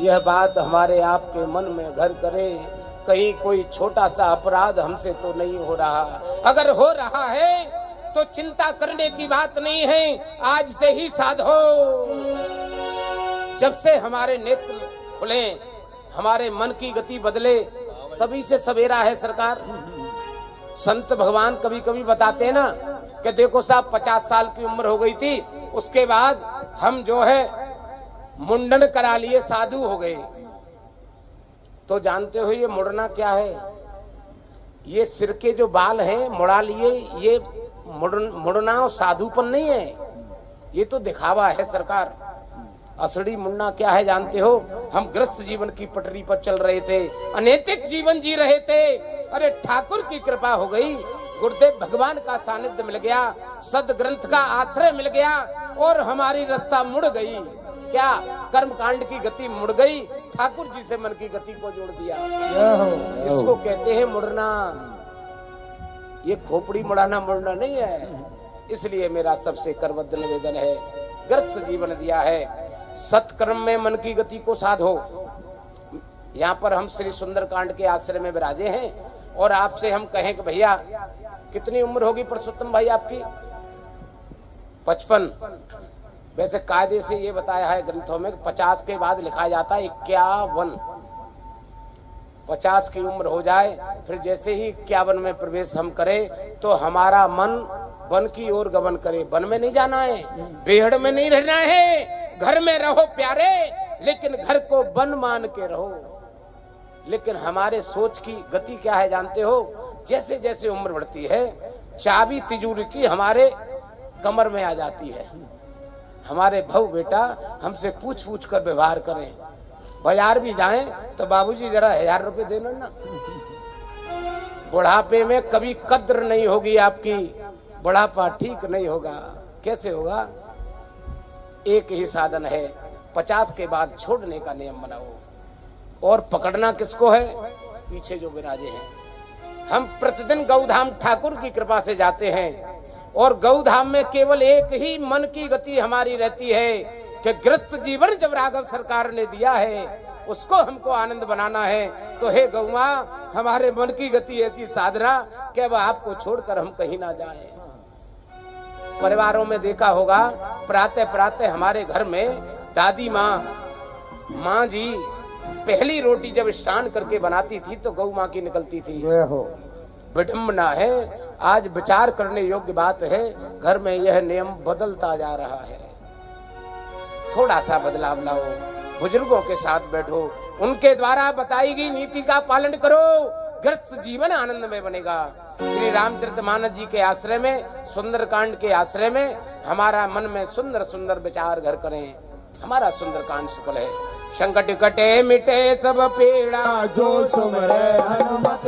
यह बात हमारे आपके मन में घर करे, कहीं कोई छोटा सा अपराध हमसे तो नहीं हो रहा। अगर हो रहा है तो चिंता करने की बात नहीं है, आज से ही साधो। जब से हमारे नेत्र खुले, हमारे मन की गति बदले, तभी से सवेरा है सरकार। संत भगवान कभी कभी बताते हैं ना कि देखो साहब 50 साल की उम्र हो गई थी, उसके बाद हम जो है मुंडन करा लिए, साधु हो गए। तो जानते हो ये मुड़ना क्या है? ये सिर के जो बाल हैं मुड़ा लिए, ये मुड़ना और साधुपन नहीं है, ये तो दिखावा है सरकार। असली मुड़ना क्या है जानते हो? हम ग्रस्त जीवन की पटरी पर चल रहे थे, अनैतिक जीवन जी रहे थे। अरे ठाकुर की कृपा हो गई, गुरुदेव भगवान का सानिध्य मिल गया, सद ग्रंथ का आश्रय मिल गया और हमारी रास्ता मुड़ गई। क्या कर्म कांड की गति मुड़ गई, ठाकुर जी से मन की गति को जोड़ दिया। इसको कहते हैं मुड़ना। ये खोपड़ी मुड़ाना मुड़ना नहीं है। इसलिए मेरा सबसे करबद्ध निवेदन है, ग्रस्त जीवन दिया है, सत्कर्म में मन की गति को साधो। यहाँ पर हम श्री सुंदरकांड के आश्रय में विराजे हैं और आपसे हम कहें कि भैया कितनी उम्र होगी पुरुषोत्तम भाई आपकी? 55। वैसे कायदे से ये बताया है ग्रंथों में 50 के बाद लिखा जाता है 51। 50 की उम्र हो जाए, फिर जैसे ही 51 में प्रवेश हम करें तो हमारा मन वन की ओर गमन करे। वन में नहीं जाना है, बेहड़ में नहीं रहना है, घर में रहो प्यारे, लेकिन घर को वन मान के रहो। लेकिन हमारे सोच की गति क्या है जानते हो? जैसे जैसे उम्र बढ़ती है, चाबी तिजोरी की हमारे कमर में आ जाती है। हमारे भाऊ बेटा हमसे पूछ पूछ कर व्यवहार करें। बाजार भी जाएं तो बाबूजी जरा 1000 रुपए देना ना। बुढ़ापे में कभी कद्र नहीं होगी आपकी, बुढ़ापा ठीक नहीं होगा। कैसे होगा? एक ही साधन है, 50 के बाद छोड़ने का नियम बनाओ। और पकड़ना किसको है? पीछे जो विराजे हैं। हम प्रतिदिन गौधाम ठाकुर की कृपा से जाते हैं और गौधाम में केवल एक ही मन की गति हमारी रहती है कि ग्रस्त जीवन जब राघव सरकार ने दिया है उसको हमको आनंद बनाना है। तो हे गौमा, हमारे मन की गति ऐसी साधना कि अब आपको छोड़कर हम कहीं ना जाएं। परिवारों में देखा होगा, प्रातः प्रातः हमारे घर में दादी माँ जी पहली रोटी जब स्नान करके बनाती थी तो गौ माँ की निकलती थी। विडम्बना है, आज विचार करने योग्य बात है, घर में यह नियम बदलता जा रहा है। थोड़ा सा बदलाव लाओ, बुजुर्गों के साथ बैठो, उनके द्वारा बताई गई नीति का पालन करो, ग्रस्त जीवन आनंद में बनेगा। श्री रामचरितमानस जी के आश्रय में, सुंदरकांड के आश्रय में हमारा मन में सुंदर सुंदर विचार घर करें। हमारा सुंदरकांड सफल है। संकट कटे मिटे सब पीड़ा, जो सुमरे हनुमत